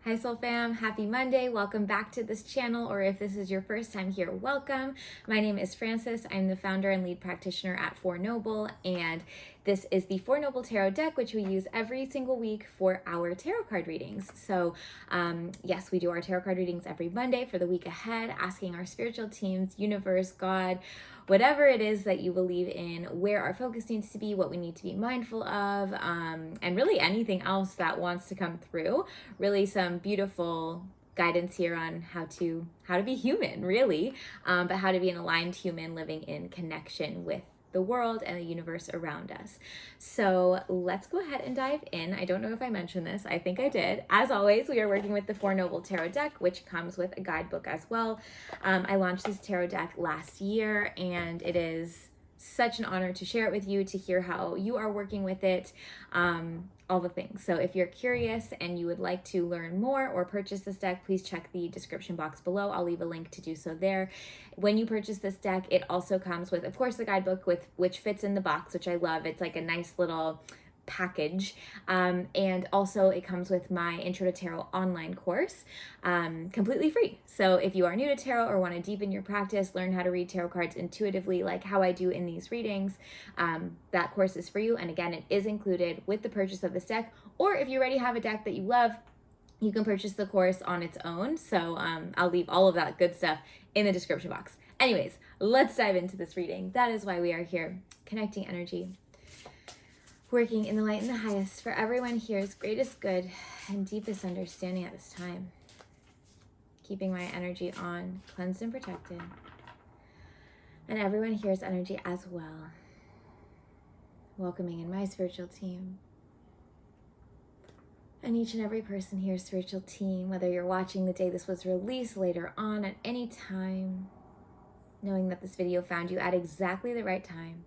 Hi Soul Fam, happy Monday. Welcome back to this channel, or if this is your first time here, welcome. My name is Frances. I'm the founder and lead practitioner at Four Noble, and this is the Four Noble Tarot deck, which we use every single week for our tarot card readings. So yes, we do our tarot card readings every Monday for the week ahead, asking our spiritual teams, universe, God, whatever it is that you believe in, where our focus needs to be, what we need to be mindful of, and really anything else that wants to come through. Really some beautiful guidance here on how to be human, really, but how to be an aligned human living in connection with the world and the universe around us. So let's go ahead and dive in. I don't know if I mentioned this. I think I did. As always, we are working with the Four Noble Tarot deck, which comes with a guidebook as well. I launched this tarot deck last year, and it is such an honor to share it with you, to hear how you are working with it, all the things. So if you're curious and you would like to learn more or purchase this deck, please check the description box below. I'll leave a link to do so there. When you purchase this deck, it also comes with, of course, the guidebook which fits in the box, which I love. It's like a nice little package, and also it comes with my Intro to Tarot online course, completely free. So if you are new to tarot or want to deepen your practice, learn how to read tarot cards intuitively like how I do in these readings, that course is for you. And again, it is included with the purchase of this deck. Or if you already have a deck that you love, you can purchase the course on its own. So I'll leave all of that good stuff in the description box. Anyways, let's dive into this reading. That is why we are here, connecting energy, working in the light and the highest for everyone here's greatest good and deepest understanding at this time. Keeping my energy on, cleansed and protected. And everyone here's energy as well. Welcoming in my spiritual team. And each and every person here's spiritual team, whether you're watching the day this was released, later on, at any time, knowing that this video found you at exactly the right time.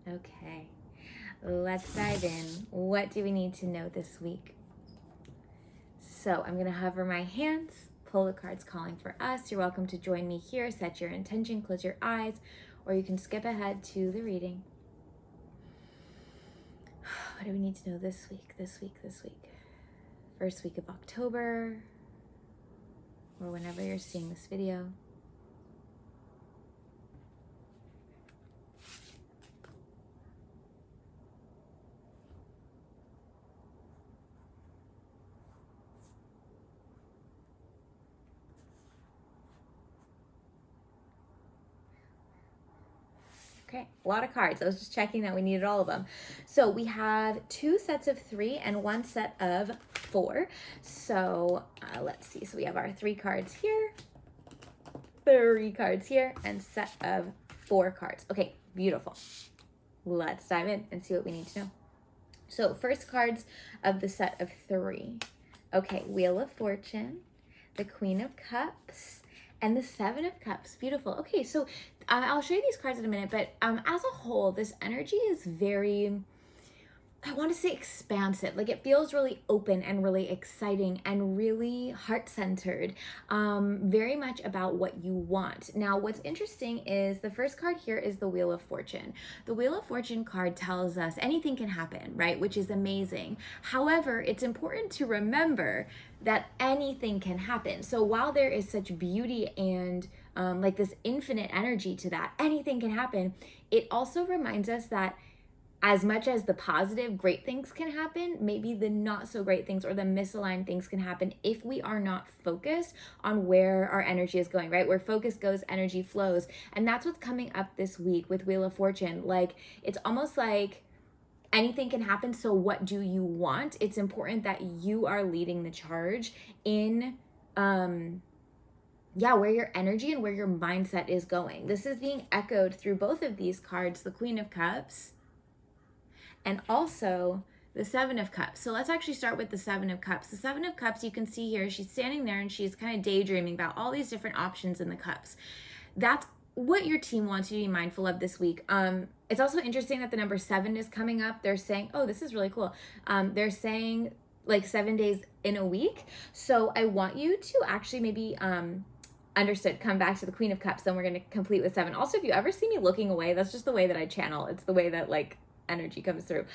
Okay, let's dive in. What do we need to know this week? So I'm going to hover my hands, pull the cards calling for us. You're welcome to join me here, set your intention, close your eyes, or you can skip ahead to the reading. What do we need to know this week? First week of October, or whenever you're seeing this video. Okay, a lot of cards. I was just checking that we needed all of them. So we have 2 sets of 3 and 1 set of 4. So let's see. So we have our 3 cards here, 3 cards here, and set of 4 cards. Okay, beautiful. Let's dive in and see what we need to know. So first cards of the set of 3. Okay, Wheel of Fortune, the Queen of Cups, and the 7 of Cups. Beautiful. Okay, so I'll show you these cards in a minute, but as a whole, this energy is very, I want to say expansive. Like, it feels really open and really exciting and really heart-centered, very much about what you want. Now, what's interesting is the first card here is the Wheel of Fortune. The Wheel of Fortune card tells us anything can happen, right? Which is amazing. However, it's important to remember that anything can happen. So while there is such beauty and like this infinite energy to that, anything can happen, it also reminds us that as much as the positive, great things can happen, maybe the not so great things or the misaligned things can happen if we are not focused on where our energy is going, right? Where focus goes, energy flows. And that's what's coming up this week with Wheel of Fortune. Like, it's almost like anything can happen. So what do you want? It's important that you are leading the charge in, where your energy and where your mindset is going. This is being echoed through both of these cards, the Queen of Cups and also the 7 of Cups. So let's actually start with the 7 of Cups. The 7 of Cups, you can see here, she's standing there and she's kind of daydreaming about all these different options in the cups. That's what your team wants you to be mindful of this week. It's also interesting that the number 7 is coming up. They're saying, oh, this is really cool. They're saying like 7 days in a week. So I want you to actually maybe, understood, come back to the Queen of Cups, then we're going to complete with 7. Also, if you ever see me looking away, that's just the way that I channel. It's the way that like energy comes through.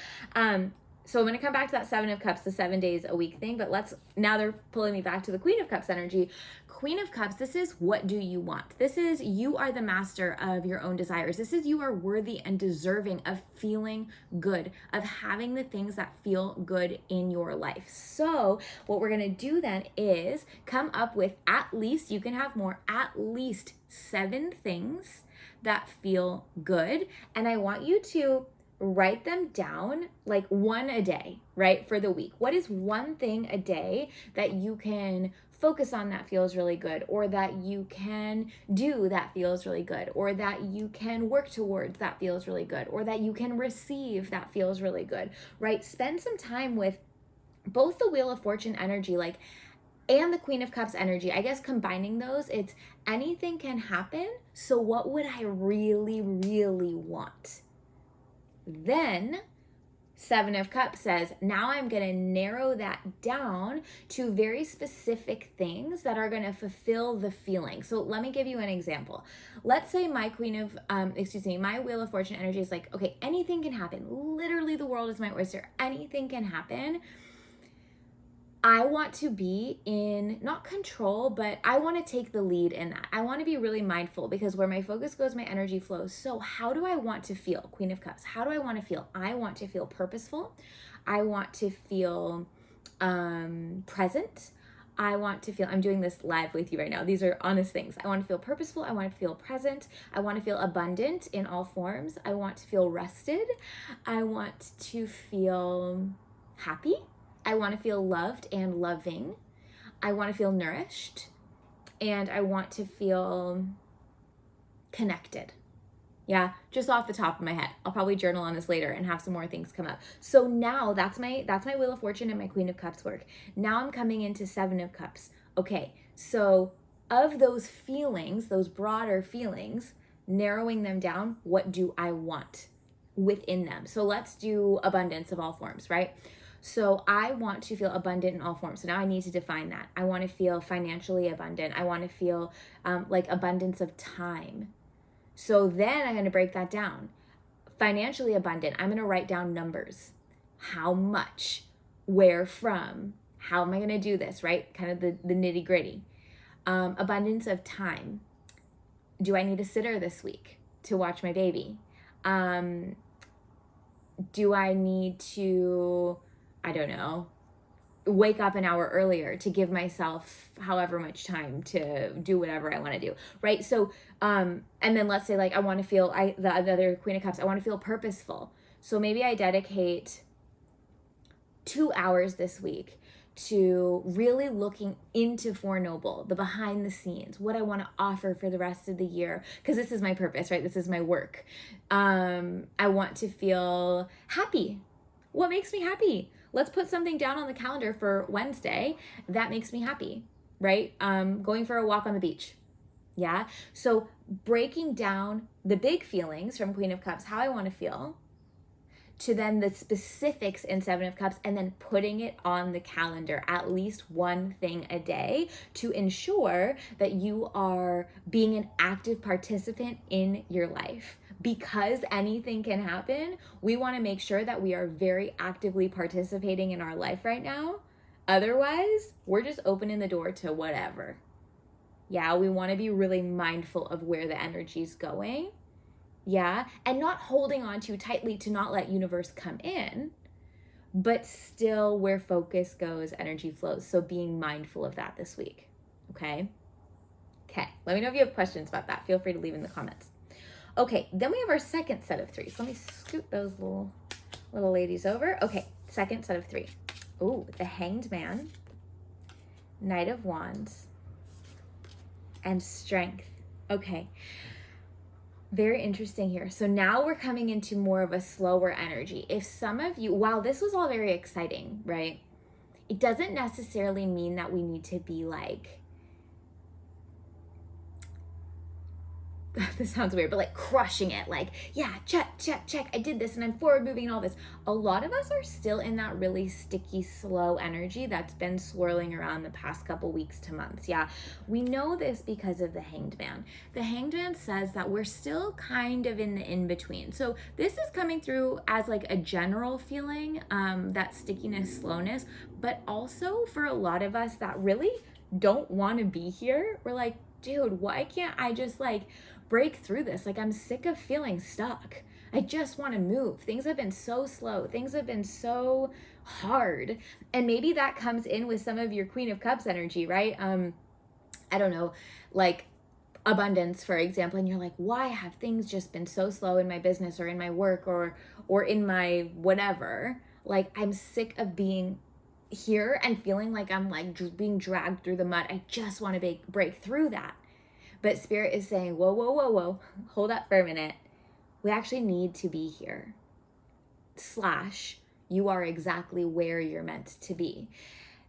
so I'm going to come back to that Seven of Cups, the 7 days a week thing, but now they're pulling me back to the Queen of Cups energy. Queen of Cups, this is what do you want? This is you are the master of your own desires. This is you are worthy and deserving of feeling good, of having the things that feel good in your life. So what we're going to do then is come up with at least, you can have more, at least 7 things that feel good. And I want you to write them down, like one a day, right? For the week. What is one thing a day that you can focus on that feels really good, or that you can do that feels really good, or that you can work towards that feels really good, or that you can receive that feels really good, right? Spend some time with both the Wheel of Fortune energy, like, and the Queen of Cups energy. I guess combining those, it's anything can happen. So what would I really, really want? Then Seven of Cups says, now I'm going to narrow that down to very specific things that are going to fulfill the feeling. So let me give you an example. Let's say my my Wheel of Fortune energy is like, okay, anything can happen. Literally the world is my oyster. Anything can happen. I want to be in, not control, but I want to take the lead in that. I want to be really mindful, because where my focus goes, my energy flows. So how do I want to feel? Queen of Cups. How do I want to feel? I want to feel purposeful. I want to feel present. I want to feel, I'm doing this live with you right now. These are honest things. I want to feel purposeful. I want to feel present. I want to feel abundant in all forms. I want to feel rested. I want to feel happy. I want to feel loved and loving. I want to feel nourished. And I want to feel connected. Yeah, just off the top of my head. I'll probably journal on this later and have some more things come up. So now that's my Wheel of Fortune and my Queen of Cups work. Now I'm coming into Seven of Cups. Okay, so of those feelings, those broader feelings, narrowing them down, what do I want within them? So let's do abundance of all forms, right? So I want to feel abundant in all forms. So now I need to define that. I want to feel financially abundant. I want to feel like abundance of time. So then I'm going to break that down. Financially abundant, I'm going to write down numbers. How much? Where from? How am I going to do this, right? Kind of the nitty gritty. Abundance of time. Do I need a sitter this week to watch my baby? Do I need to, I don't know, wake up an hour earlier to give myself however much time to do whatever I want to do, right? So, and then let's say like I want to feel, the other Queen of Cups, I want to feel purposeful. So maybe I dedicate 2 hours this week to really looking into Four Noble, the behind the scenes, what I want to offer for the rest of the year, because this is my purpose, right? This is my work. I want to feel happy. What makes me happy? Let's put something down on the calendar for Wednesday that makes me happy, right? Going for a walk on the beach. Yeah. So breaking down the big feelings from Queen of Cups, how I want to feel, to then the specifics in Seven of Cups, and then putting it on the calendar, at least one thing a day, to ensure that you are being an active participant in your life. Because anything can happen, we want to make sure that we are very actively participating in our life right now. Otherwise, we're just opening the door to whatever. Yeah, we want to be really mindful of where the energy's going. Yeah, and not holding on too tightly to not let universe come in, but still where focus goes, energy flows. So being mindful of that this week. Okay, let me know if you have questions about that. Feel free to leave in the comments. Okay, then we have our second set of 3. So let me scoot those little ladies over. Okay, second set of 3. Ooh, the Hanged Man, Knight of Wands, and Strength. Okay. Very interesting here. So now we're coming into more of a slower energy. If some of you, wow, this was all very exciting, right? It doesn't necessarily mean that we need to be like this sounds weird, but like crushing it, like, yeah, check, check, check, I did this and I'm forward moving and all this. A lot of us are still in that really sticky, slow energy that's been swirling around the past couple weeks to months. Yeah, we know this because of the Hanged Man. The Hanged Man says that we're still kind of in the in-between. So this is coming through as like a general feeling, that stickiness, slowness, but also for a lot of us that really don't want to be here. We're like, dude, why can't I just like break through this? Like, I'm sick of feeling stuck. I just want to move. Things have been so slow. Things have been so hard. And maybe that comes in with some of your Queen of Cups energy, right? I don't know, like abundance, for example, and you're like, why have things just been so slow in my business or in my work or in my whatever? Like, I'm sick of being here and feeling like I'm like being dragged through the mud. I just want to break through that. But Spirit is saying, whoa, whoa, whoa, whoa, hold up for a minute. We actually need to be here. / you are exactly where you're meant to be.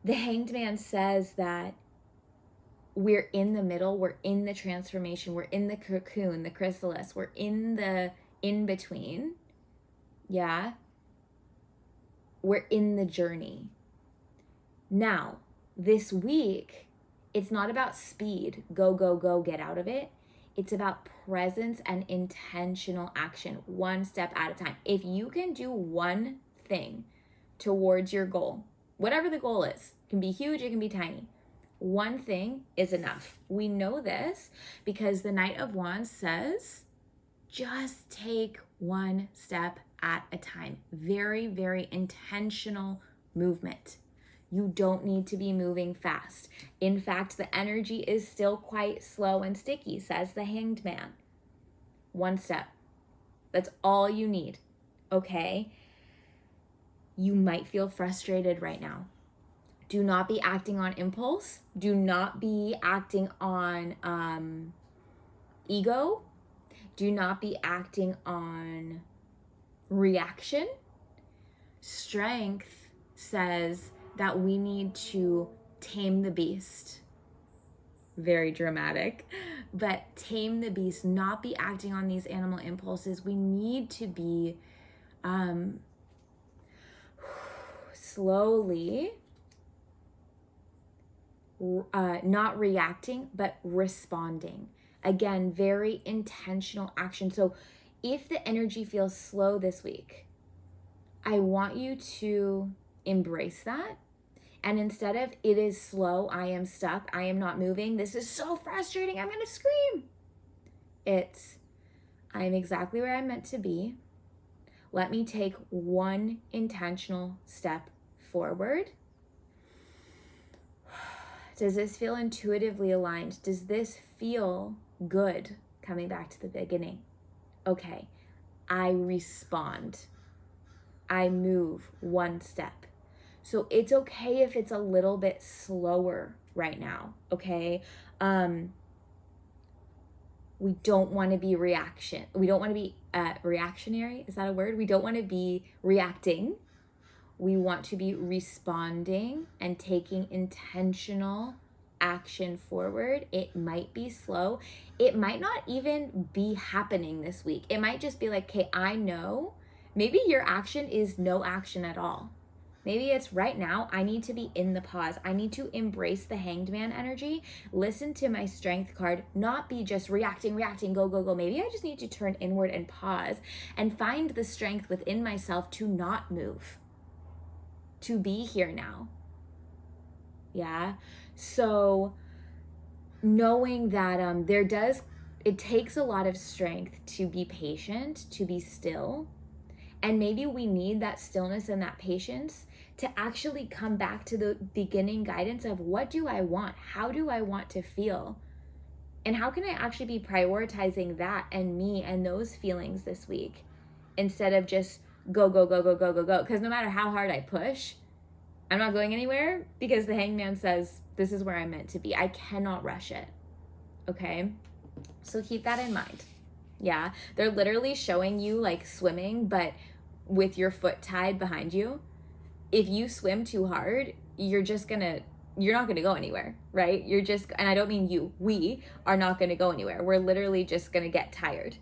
The Hanged Man says that we're in the middle, we're in the transformation, we're in the cocoon, the chrysalis, we're in the in-between. Yeah. We're in the journey. Now, this week, it's not about speed, go, go, go, get out of it. It's about presence and intentional action, one step at a time. If you can do one thing towards your goal, whatever the goal is, it can be huge, it can be tiny. One thing is enough. We know this because the Knight of Wands says, just take one step at a time. Very, very intentional movement. You don't need to be moving fast. In fact, the energy is still quite slow and sticky, says the Hanged Man. One step. That's all you need, okay? You might feel frustrated right now. Do not be acting on impulse. Do not be acting on ego. Do not be acting on reaction. Strength says that we need to tame the beast. Very dramatic, but tame the beast, not be acting on these animal impulses. We need to be slowly, not reacting, but responding. Again, very intentional action. So if the energy feels slow this week, I want you to embrace that. And instead of it is slow, I am stuck, I am not moving, this is so frustrating, I'm gonna scream. It's, I'm exactly where I'm meant to be. Let me take one intentional step forward. Does this feel intuitively aligned? Does this feel good? Coming back to the beginning. Okay, I respond. I move one step. So it's okay if it's a little bit slower right now, okay? We don't want to be We don't want to be reactionary. Is that a word? We don't want to be reacting. We want to be responding and taking intentional action forward. It might be slow. It might not even be happening this week. It might just be like, okay, I know. Maybe your action is no action at all. Maybe it's right now, I need to be in the pause. I need to embrace the Hanged Man energy, listen to my strength card, not be just reacting, go, go, go. Maybe I just need to turn inward and pause and find the strength within myself to not move, to be here now. Yeah. So knowing that it takes a lot of strength to be patient, to be still. And maybe we need that stillness and that patience to actually come back to the beginning guidance of what do I want? How do I want to feel? And how can I actually be prioritizing that and me and those feelings this week instead of just go, go, go, go, go, go, go? Because no matter how hard I push, I'm not going anywhere because the Hanged Man says, this is where I'm meant to be. I cannot rush it. Okay? So keep that in mind. Yeah. They're literally showing you like swimming, but with your foot tied behind you. If you swim too hard, you're just gonna you're not going to go anywhere, right? You're just, and I don't mean you, we are not going to go anywhere. We're literally just going to get tired.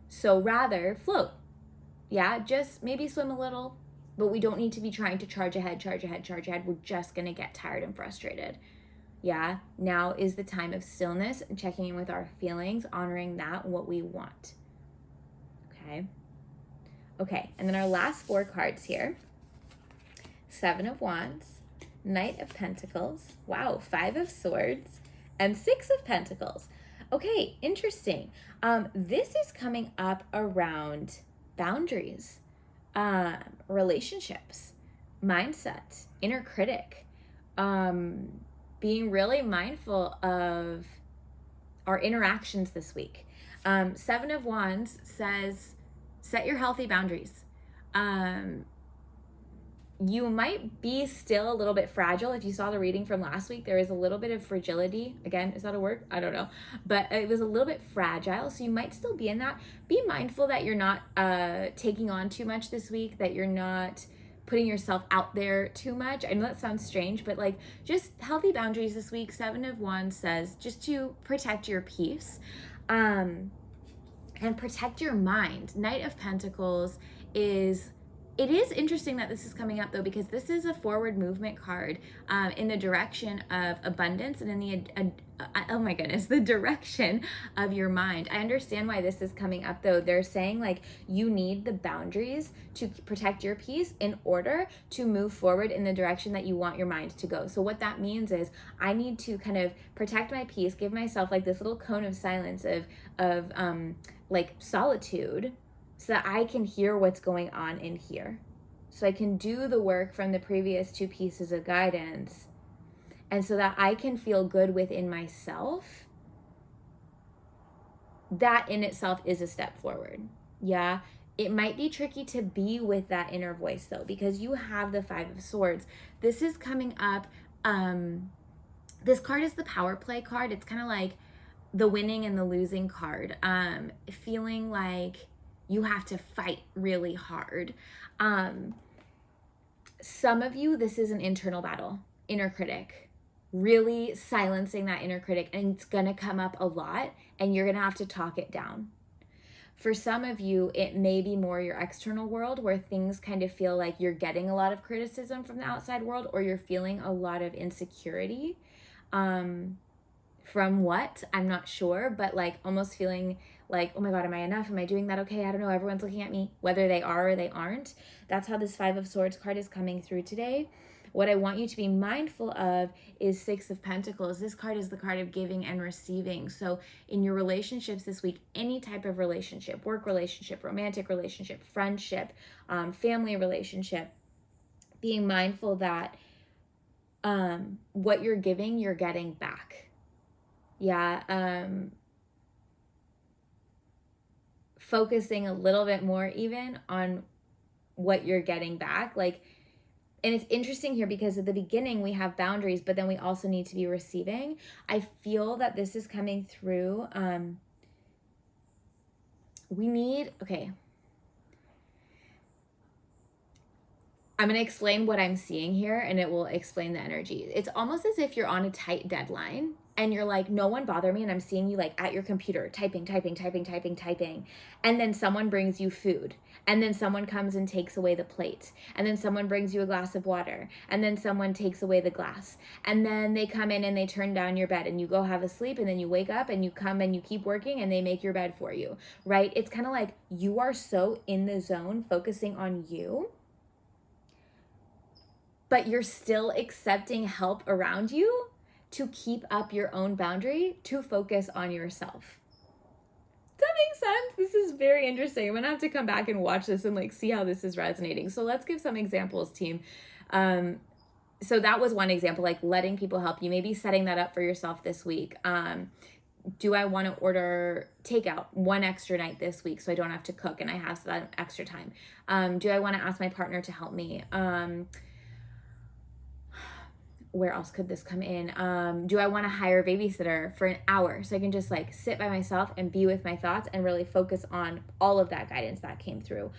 So rather float. Yeah, just maybe swim a little, but we don't need to be trying to charge ahead. We're just going to get tired and frustrated. Yeah, now is the time of stillness and checking in with our feelings, honoring that, what we want. Okay, and then our last 4 cards here. 7 of Wands, Knight of Pentacles, wow, 5 of Swords, and 6 of Pentacles. Okay, interesting. This is coming up around boundaries, relationships, mindset, inner critic, being really mindful of our interactions this week. 7 of Wands says, set your healthy boundaries. You might be still a little bit fragile. If you saw the reading from last week, there is a little bit of fragility. Again, is that a word? I don't know. But it was a little bit fragile. So you might still be in that. Be mindful that you're not taking on too much this week, that you're not putting yourself out there too much. I know that sounds strange, but like just healthy boundaries this week. 7 of Wands says just to protect your peace and protect your mind. Knight of Pentacles it is interesting that this is coming up though, because this is a forward movement card in the direction of abundance and in the, oh my goodness, the direction of your mind. I understand why this is coming up though. They're saying like you need the boundaries to protect your peace in order to move forward in the direction that you want your mind to go. So what that means is I need to kind of protect my peace, give myself like this little cone of silence of like solitude, so that I can hear what's going on in here. So I can do the work from the previous 2 pieces of guidance. And so that I can feel good within myself. That in itself is a step forward. Yeah. It might be tricky to be with that inner voice though, because you have the 5 of Swords. This is coming up. This card is the power play card. It's kind of like the winning and the losing card. Feeling like you have to fight really hard. Some of you, this is an internal battle, inner critic, really silencing that inner critic, and it's gonna come up a lot and you're gonna have to talk it down. For some of you, it may be more your external world where things kind of feel like you're getting a lot of criticism from the outside world, or you're feeling a lot of insecurity. From what? I'm not sure, but like almost feeling like, oh my God, am I enough? Am I doing that okay? I don't know. Everyone's looking at me, whether they are or they aren't. That's how this 5 of Swords card is coming through today. What I want you to be mindful of is 6 of Pentacles. This card is the card of giving and receiving. So in your relationships this week, any type of relationship, work relationship, romantic relationship, friendship, family relationship, being mindful that what you're giving, you're getting back. Yeah, focusing a little bit more even on what you're getting back. Like, and it's interesting here because at the beginning we have boundaries, but then we also need to be receiving. I feel that this is coming through. Okay. I'm going to explain what I'm seeing here and it will explain the energy. It's almost as if you're on a tight deadline and you're like, no one bother me. And I'm seeing you like at your computer, typing. And then someone brings you food. And then someone comes and takes away the plate. And then someone brings you a glass of water. And then someone takes away the glass. And then they come in and they turn down your bed and you go have a sleep. And then you wake up and you come and you keep working and they make your bed for you, right? It's kind of like you are so in the zone, focusing on you, but you're still accepting help around you to keep up your own boundary, to focus on yourself. Does that make sense? This is very interesting. I'm gonna have to come back and watch this and like see how this is resonating. So let's give some examples, team. So that was one example, like letting people help you, maybe setting that up for yourself this week. Do I want to order takeout one extra night this week so I don't have to cook and I have that extra time? Do I want to ask my partner to help me? Where else could this come in? Do I want to hire a babysitter for an hour so I can just like sit by myself and be with my thoughts and really focus on all of that guidance that came through?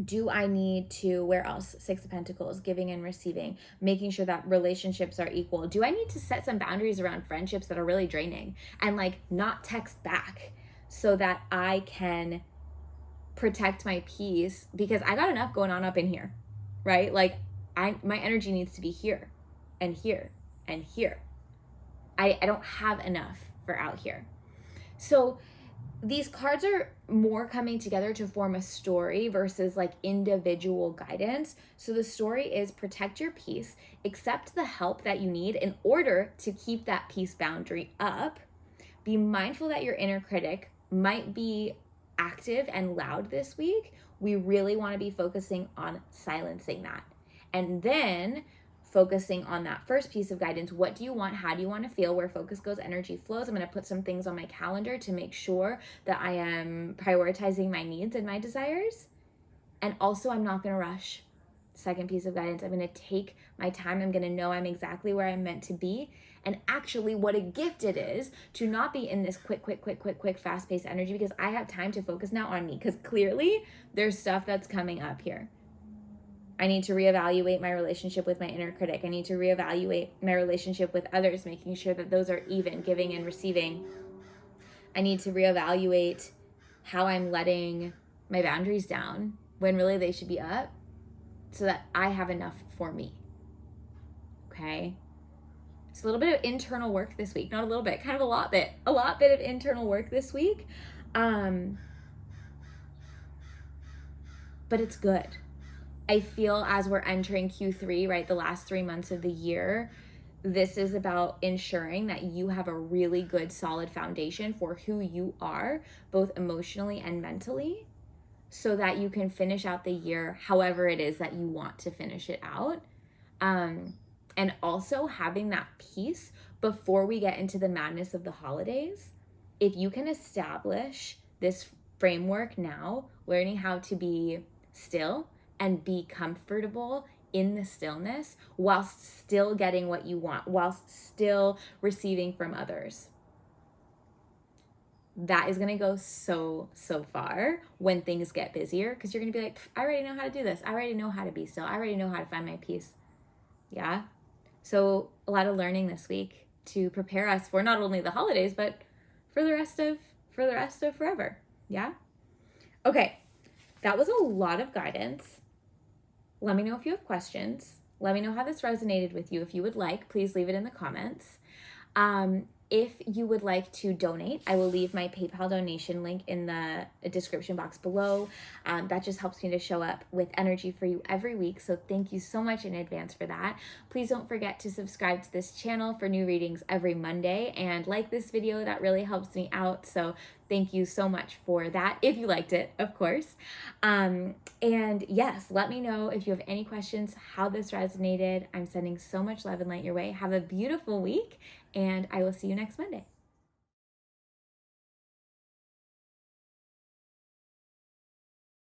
Do I need to, where else? Six of Pentacles, giving and receiving, making sure that relationships are equal. Do I need to set some boundaries around friendships that are really draining and like not text back so that I can protect my peace? Because I got enough going on up in here, right? Like my energy needs to be here and here and here. I don't have enough for out here. So these cards are more coming together to form a story versus like individual guidance. So the story is protect your peace, accept the help that you need in order to keep that peace boundary up. Be mindful that your inner critic might be active and loud this week. We really want to be focusing on silencing that. And then focusing on that first piece of guidance. What do you want? How do you want to feel? Where focus goes, energy flows. I'm going to put some things on my calendar to make sure that I am prioritizing my needs and my desires. And also, I'm not going to rush. Second piece of guidance, I'm going to take my time. I'm going to know I'm exactly where I'm meant to be. And actually, what a gift it is to not be in this quick, fast-paced energy, because I have time to focus now on me. Because clearly, there's stuff that's coming up here. I need to reevaluate my relationship with my inner critic. I need to reevaluate my relationship with others, making sure that those are even, giving and receiving. I need to reevaluate how I'm letting my boundaries down when really they should be up so that I have enough for me. Okay? It's a little bit of internal work this week. Not a little bit, kind of a lot bit of internal work this week. But it's good. I feel as we're entering Q3, right, the last 3 months of the year, this is about ensuring that you have a really good, solid foundation for who you are, both emotionally and mentally, so that you can finish out the year however it is that you want to finish it out. And also having that peace before we get into the madness of the holidays. If you can establish this framework now, learning how to be still and be comfortable in the stillness whilst still getting what you want, whilst still receiving from others. That is going to go so far when things get busier, because you're going to be like, I already know how to do this. I already know how to be still. I already know how to find my peace. Yeah. So a lot of learning this week to prepare us for not only the holidays, but for the rest of forever. Yeah. Okay. That was a lot of guidance. Let me know if you have questions. Let me know how this resonated with you. If you would like, please leave it in the comments. If you would like to donate, I will leave my PayPal donation link in the description box below. That just helps me to show up with energy for you every week. So thank you so much in advance for that. Please don't forget to subscribe to this channel for new readings every Monday, and like this video. That really helps me out. So thank you so much for that, if you liked it, of course. And yes, let me know if you have any questions, how this resonated. I'm sending so much love and light your way. Have a beautiful week, and I will see you next Monday.